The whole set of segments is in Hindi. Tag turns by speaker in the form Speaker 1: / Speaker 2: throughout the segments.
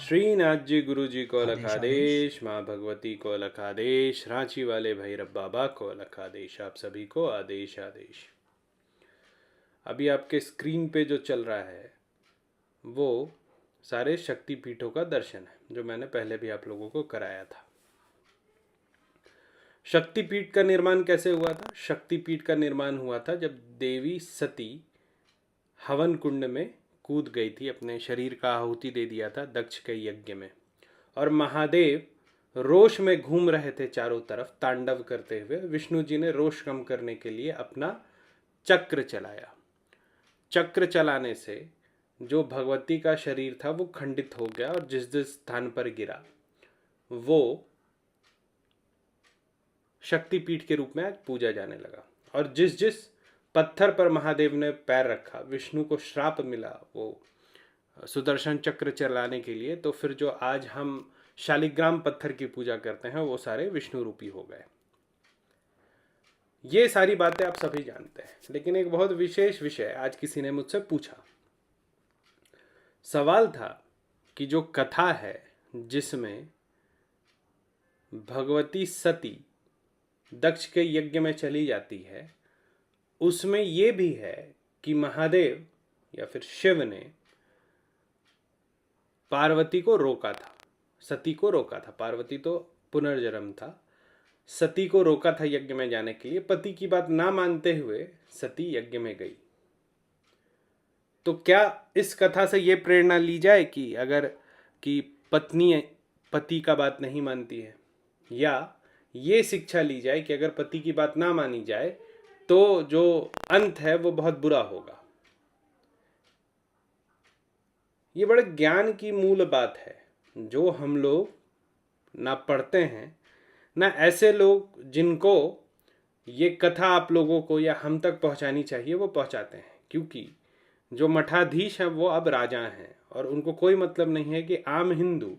Speaker 1: श्रीनाथ जी गुरु जी को अलग
Speaker 2: आदेश आदेश।
Speaker 1: आदेश, माँ भगवती को अलग आदेश, रांची वाले भैरव बाबा को अलग आदेश, आप सभी को आदेश आदेश। अभी आपके स्क्रीन पे जो चल रहा है वो सारे शक्तिपीठों का दर्शन है, जो मैंने पहले भी आप लोगों को कराया था। शक्तिपीठ का निर्माण कैसे हुआ था? शक्तिपीठ का निर्माण हुआ था जब देवी सती हवन कुंड में कूद गई थी, अपने शरीर का आहुति दे दिया था दक्ष के यज्ञ में, और महादेव रोष में घूम रहे थे चारों तरफ तांडव करते हुए। विष्णु जी ने रोष कम करने के लिए अपना चक्र चलाया। चक्र चलाने से जो भगवती का शरीर था वो खंडित हो गया, और जिस जिस स्थान पर गिरा वो शक्तिपीठ के रूप में आज पूजा जाने लगा। और जिस जिस पत्थर पर महादेव ने पैर रखा, विष्णु को श्राप मिला वो सुदर्शन चक्र चलाने के लिए, तो फिर जो आज हम शालिग्राम पत्थर की पूजा करते हैं वो सारे विष्णु रूपी हो गए। ये सारी बातें आप सभी जानते हैं, लेकिन एक बहुत विशेष विषय आज किसी ने मुझसे पूछा। सवाल था कि जो कथा है जिसमें भगवती सती दक्ष के यज्ञ में चली जाती है, उसमें ये भी है कि महादेव या फिर शिव ने पार्वती को रोका था, सती को रोका था। पार्वती तो पुनर्जन्म था, सती को रोका था यज्ञ में जाने के लिए। पति की बात ना मानते हुए सती यज्ञ में गई। तो क्या इस कथा से ये प्रेरणा ली जाए कि अगर कि पत्नी पति का बात नहीं मानती है, या ये शिक्षा ली जाए कि अगर पति की बात ना मानी जाए तो जो अंत है वो बहुत बुरा होगा? ये बड़े ज्ञान की मूल बात है, जो हम लोग ना पढ़ते हैं, ना ऐसे लोग जिनको ये कथा आप लोगों को या हम तक पहुंचानी चाहिए वो पहुंचाते हैं। क्योंकि जो मठाधीश हैं वो अब राजा हैं, और उनको कोई मतलब नहीं है कि आम हिंदू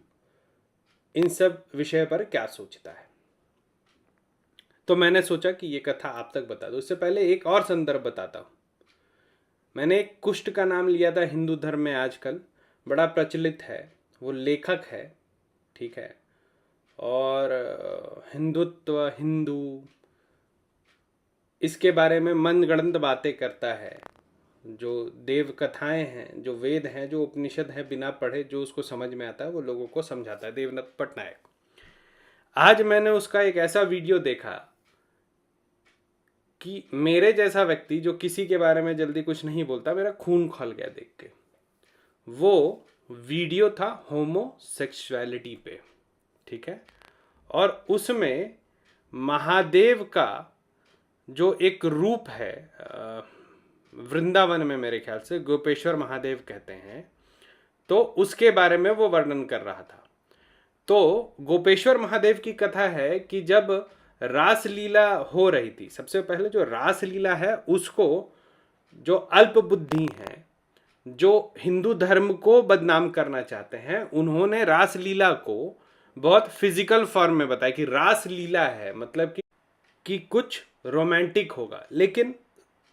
Speaker 1: इन सब विषय पर क्या सोचता है। तो मैंने सोचा कि ये कथा आप तक बता दूं। इससे पहले एक और संदर्भ बताता हूं। मैंने एक कुष्ठ का नाम लिया था, हिंदू धर्म में आजकल बड़ा प्रचलित है, वो लेखक है, ठीक है, और हिंदुत्व, हिंदू, इसके बारे में मनगढ़ंत बातें करता है। जो देव कथाएं हैं, जो वेद हैं, जो उपनिषद हैं, बिना पढ़े जो उसको समझ में आता है वो लोगों को समझाता है, देवनाथ पटनायक। आज मैंने उसका एक ऐसा वीडियो देखा कि मेरे जैसा व्यक्ति जो किसी के बारे में जल्दी कुछ नहीं बोलता, मेरा खून खौल गया देख के। वो वीडियो था होमोसेक्सुअलिटी पे, ठीक है, और उसमें महादेव का जो एक रूप है, वृंदावन में मेरे ख्याल से गोपेश्वर महादेव कहते हैं, तो उसके बारे में वो वर्णन कर रहा था। तो गोपेश्वर महादेव की कथा है कि जब रासलीला हो रही थी, सबसे पहले जो रासलीला है उसको जो अल्प बुद्धि हैं, जो हिंदू धर्म को बदनाम करना चाहते हैं, उन्होंने रासलीला को बहुत फिजिकल फॉर्म में बताया कि रासलीला है, मतलब कि कुछ रोमांटिक होगा। लेकिन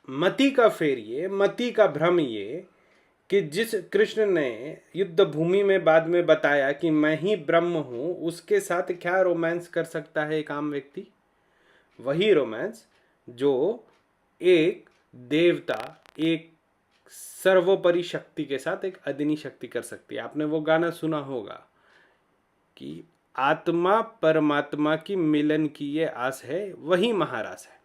Speaker 1: मति का फेर ये, मति का भ्रम ये कि जिस कृष्ण ने युद्ध भूमि में बाद में बताया कि मैं ही ब्रह्म हूं, उसके साथ क्या रोमांस कर सकता है एक आम व्यक्ति? वही रोमांस जो एक देवता, एक सर्वोपरि शक्ति के साथ एक अदिनी शक्ति कर सकती है। आपने वो गाना सुना होगा कि आत्मा परमात्मा की मिलन की ये आस है, वही महारास है।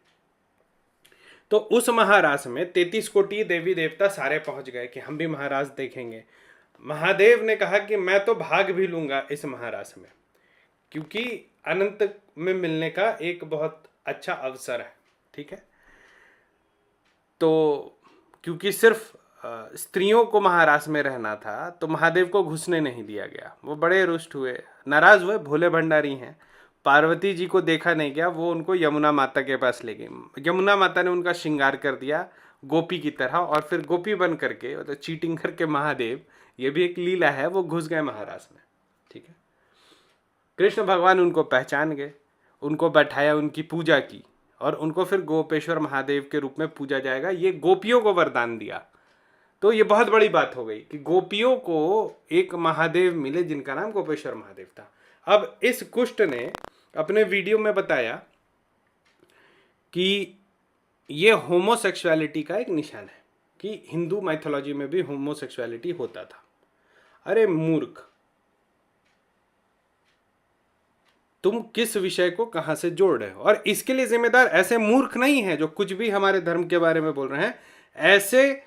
Speaker 1: तो उस महारास में 33 कोटि देवी देवता सारे पहुंच गए कि हम भी महारास देखेंगे। महादेव ने कहा कि मैं तो भाग भी लूंगा इस महारास में, क्योंकि अनंत में मिलने का एक बहुत अच्छा अवसर है, ठीक है। तो क्योंकि सिर्फ स्त्रियों को महारास में रहना था, तो महादेव को घुसने नहीं दिया गया। वो बड़े रुष्ट हुए, नाराज हुए। भोले भंडारी हैं, पार्वती जी को देखा नहीं गया, वो उनको यमुना माता के पास ले गई। यमुना माता ने उनका श्रृंगार कर दिया गोपी की तरह, और फिर गोपी बन करके, मतलब चीटिंग करके महादेव, ये भी एक लीला है, वो घुस गए महारास में, ठीक है। कृष्ण भगवान उनको पहचान गए, उनको बैठाया, उनकी पूजा की, और उनको फिर गोपेश्वर महादेव के रूप में पूजा जाएगा, ये गोपियों को वरदान दिया। तो ये बहुत बड़ी बात हो गई कि गोपियों को एक महादेव मिले जिनका नाम गोपेश्वर महादेव था। अब इस कुष्ट ने अपने वीडियो में बताया कि ये होमोसेक्सुअलिटी का एक निशान है, कि हिंदू माइथोलॉजी में भी होमोसेक्सुअलिटी होता था। अरे मूर्ख, तुम किस विषय को कहां से जोड़ रहे हो? और इसके लिए जिम्मेदार ऐसे मूर्ख नहीं है जो कुछ भी हमारे धर्म के बारे में बोल रहे हैं। ऐसे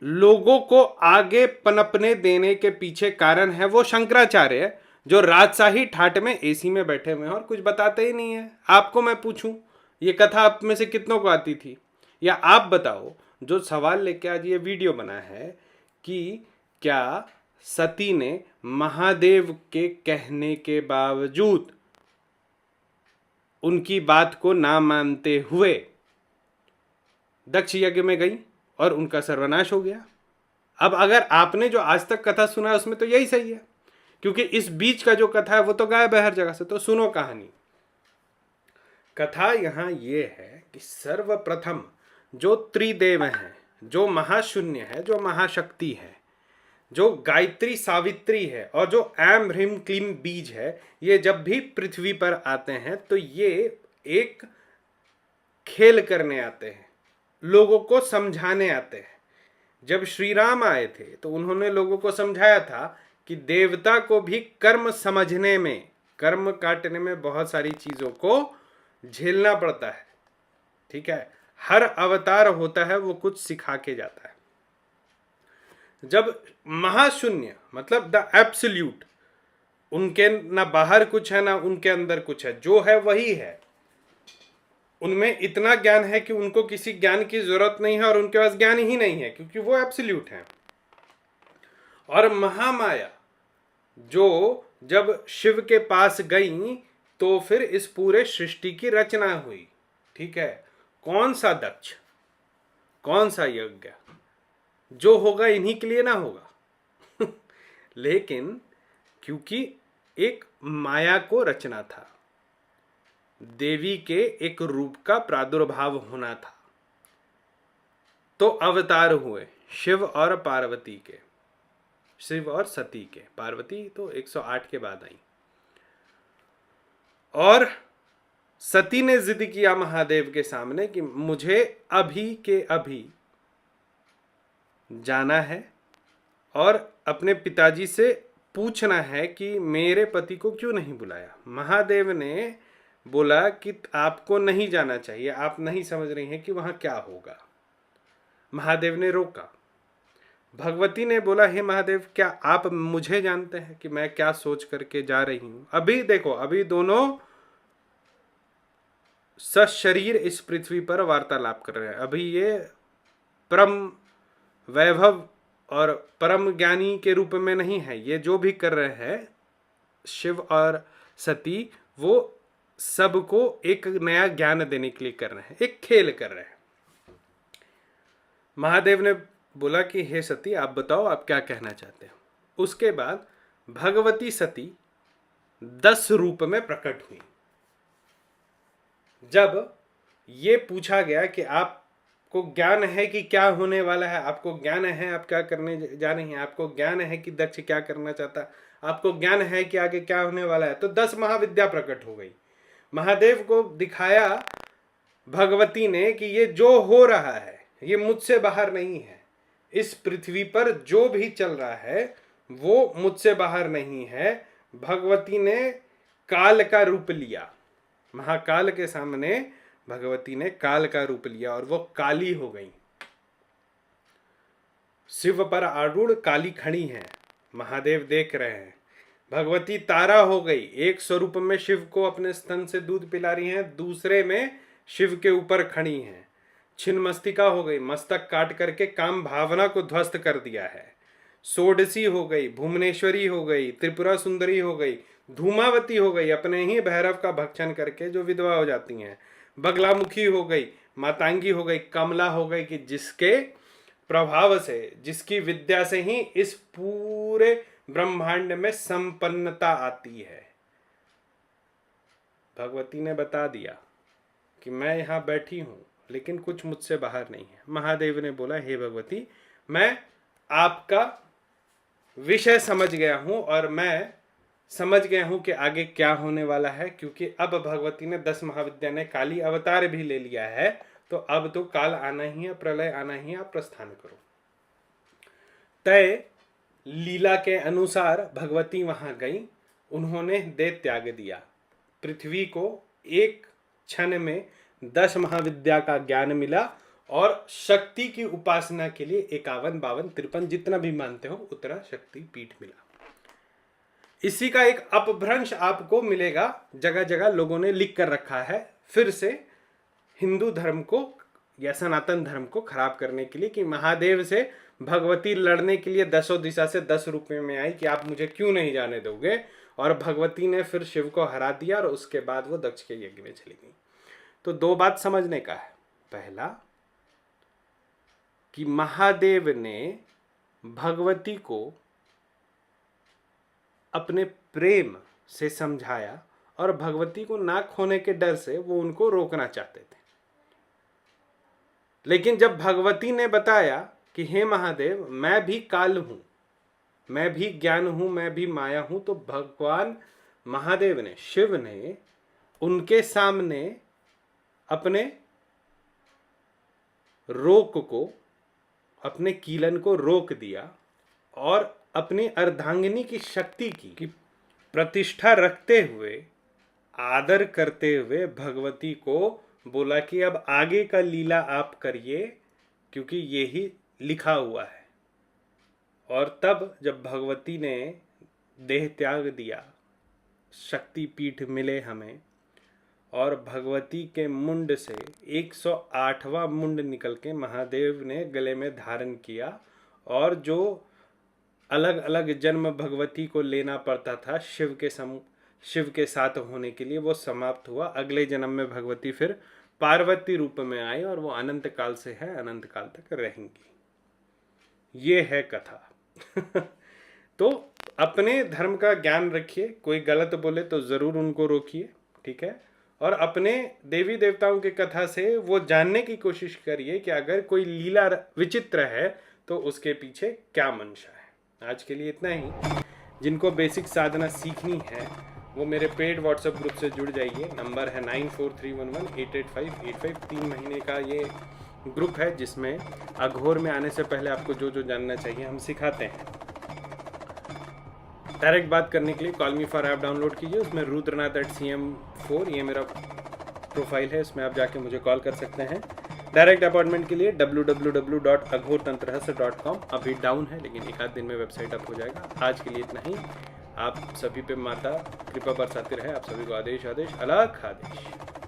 Speaker 1: लोगों को आगे पनपने देने के पीछे कारण है वो शंकराचार्य, जो राजशाही ठाट में एसी में बैठे हुए हैं और कुछ बताते ही नहीं है। आपको मैं पूछूं, ये कथा आप में से कितनों को आती थी? या आप बताओ, जो सवाल लेके आज ये वीडियो बना है, कि क्या सती ने महादेव के कहने के बावजूद उनकी बात को ना मानते हुए दक्ष यज्ञ में गई और उनका सर्वनाश हो गया? अब अगर आपने जो आज तक कथा सुना है उसमें तो यही सही है, क्योंकि इस बीच का जो कथा है वो तो गायब है हर जगह से। तो सुनो कहानी। कथा यहां ये है कि सर्वप्रथम जो त्रिदेव हैं, जो महाशून्य है, जो महाशक्ति है, जो गायत्री सावित्री है और जो ऐम ह्रीम क्लीम बीज है, ये जब भी पृथ्वी पर आते हैं तो ये एक खेल करने आते हैं, लोगों को समझाने आते हैं। जब श्री राम आए थे तो उन्होंने लोगों को समझाया था कि देवता को भी कर्म समझने में, कर्म काटने में बहुत सारी चीजों को झेलना पड़ता है। ठीक है, हर अवतार होता है वो कुछ सिखा के जाता है। जब महाशून्य मतलब द एब्सोल्यूट, उनके ना बाहर कुछ है ना उनके अंदर कुछ है, जो है वही है, उनमें इतना ज्ञान है कि उनको किसी ज्ञान की जरूरत नहीं है और उनके पास ज्ञान ही नहीं है, क्योंकि वो एब्सोल्यूट है। और महामाया जो जब शिव के पास गई तो फिर इस पूरे सृष्टि की रचना हुई। ठीक है, कौन सा दक्ष, कौन सा यज्ञ, जो होगा इन्हीं के लिए ना होगा लेकिन क्योंकि एक माया को रचना था, देवी के एक रूप का प्रादुर्भाव होना था, तो अवतार हुए शिव और पार्वती के, शिव और सती के। पार्वती तो 108 के बाद आई। और सती ने जिद किया महादेव के सामने कि मुझे अभी के अभी जाना है और अपने पिताजी से पूछना है कि मेरे पति को क्यों नहीं बुलाया। महादेव ने बोला कि आपको नहीं जाना चाहिए, आप नहीं समझ रही हैं कि वहां क्या होगा। महादेव ने रोका। भगवती ने बोला, हे महादेव, क्या आप मुझे जानते हैं कि मैं क्या सोच करके जा रही हूं? अभी देखो, अभी दोनों सशरीर इस पृथ्वी पर वार्तालाप कर रहे हैं। अभी ये परम वैभव और परम ज्ञानी के रूप में नहीं है। ये जो भी कर रहे हैं शिव और सती, वो सबको एक नया ज्ञान देने के लिए कर रहे हैं, एक खेल कर रहे हैं। महादेव ने बोला कि हे सती, आप बताओ आप क्या कहना चाहते हो। उसके बाद भगवती सती 10 रूप में प्रकट हुई। जब ये पूछा गया कि आपको ज्ञान है कि क्या होने वाला है, आपको ज्ञान है आप क्या करने जा रही हैं, आपको ज्ञान है कि दक्ष क्या करना चाहता, आपको ज्ञान है कि आगे क्या होने वाला है, तो 10 महाविद्या प्रकट हो गई। महादेव को दिखाया भगवती ने कि ये जो हो रहा है ये मुझसे बाहर नहीं है। इस पृथ्वी पर जो भी चल रहा है वो मुझसे बाहर नहीं है। भगवती ने काल का रूप लिया, महाकाल के सामने भगवती ने काल का रूप लिया और वो काली हो गई। शिव पर आरूढ़ काली खड़ी है, महादेव देख रहे हैं। भगवती तारा हो गई, एक स्वरूप में शिव को अपने स्तन से दूध पिला रही हैं, दूसरे में शिव के ऊपर खड़ी हैं। छिन्नमस्तिका हो गई, मस्तक काट करके काम भावना को ध्वस्त कर दिया है। सोडसी हो गई, भुवनेश्वरी हो गई, त्रिपुरा सुंदरी हो गई, धूमावती हो गई, अपने ही भैरव का भक्षण करके जो विधवा हो जाती हैं। बगलामुखी हो गई, मातांगी हो गई, कमला हो गई, कि जिसके प्रभाव से, जिसकी विद्या से ही इस पूरे ब्रह्मांड में संपन्नता आती है। भगवती ने बता दिया कि मैं यहां बैठी हूं लेकिन कुछ मुझसे बाहर नहीं है। महादेव ने बोला, हे भगवती, मैं आपका विषय समझ गया हूं और मैं समझ गया हूं कि आगे क्या होने वाला है, क्योंकि अब भगवती ने 10 महाविद्या ने काली अवतार भी ले लिया है, तो अब तो काल आना ही है, प्रलय आना ही है, आप प्रस्थान करो। तय लीला के अनुसार भगवती वहां गई, उन्होंने देह त्याग दिया। पृथ्वी को एक क्षण में 10 महाविद्या का ज्ञान मिला और शक्ति की उपासना के लिए 51, 52, 53 जितना भी मानते हो उतना शक्ति पीठ मिला। इसी का एक अपभ्रंश आपको मिलेगा, जगह जगह लोगों ने लिख कर रखा है फिर से हिंदू धर्म को या सनातन धर्म को खराब करने के लिए, कि महादेव से भगवती लड़ने के लिए 10 दिशा से 10 रूप में आई कि आप मुझे क्यों नहीं जाने दोगे, और भगवती ने फिर शिव को हरा दिया और उसके बाद वो दक्ष के यज्ञ में चली गई। तो 2 बात समझने का है। पहला कि महादेव ने भगवती को अपने प्रेम से समझाया और भगवती को ना खोने के डर से वो उनको रोकना चाहते थे। लेकिन जब भगवती ने बताया कि हे महादेव, मैं भी काल हूं, मैं भी ज्ञान हूं, मैं भी माया हूं, तो भगवान महादेव ने, शिव ने उनके सामने अपने रोक को, अपने कीलन को रोक दिया और अपनी अर्धांगिनी की शक्ति की प्रतिष्ठा रखते हुए, आदर करते हुए भगवती को बोला कि अब आगे का लीला आप करिए, क्योंकि यही लिखा हुआ है। और तब जब भगवती ने देह त्याग दिया, शक्ति पीठ मिले हमें, और भगवती के मुंड से 108वां मुंड निकल के महादेव ने गले में धारण किया, और जो अलग अलग जन्म भगवती को लेना पड़ता था शिव के साथ होने के लिए, वो समाप्त हुआ। अगले जन्म में भगवती फिर पार्वती रूप में आई और वो अनंत काल से है, अनंत काल तक रहेंगी। ये है कथा। तो अपने धर्म का ज्ञान रखिए, कोई गलत बोले तो जरूर उनको रोकिए, ठीक है। और अपने देवी देवताओं की कथा से वो जानने की कोशिश करिए कि अगर कोई लीला विचित्र है तो उसके पीछे क्या मंशा है। आज के लिए इतना ही। जिनको बेसिक साधना सीखनी है वो मेरे पेड व्हाट्सएप ग्रुप से जुड़ जाइए। नंबर है 9431188585। 3 महीने का ये ग्रुप है जिसमें अघोर में आने से पहले आपको जो जो जानना चाहिए हम सिखाते हैं। डायरेक्ट बात करने के लिए call me for app download कीजिए, उसमें rudranath@cm4 ये मेरा प्रोफाइल है, इसमें आप जाके मुझे कॉल कर सकते हैं। डायरेक्ट अपॉइंटमेंट के लिए www.aghortantrahasya.com अभी डाउन है, लेकिन 1 आध दिन में वेबसाइट अप हो जाएगा। आज के लिए इतना ही। आप सभी पे माता कृपा बरसाती रहे। आप सभी को आदेश आदेश अलग आदेश।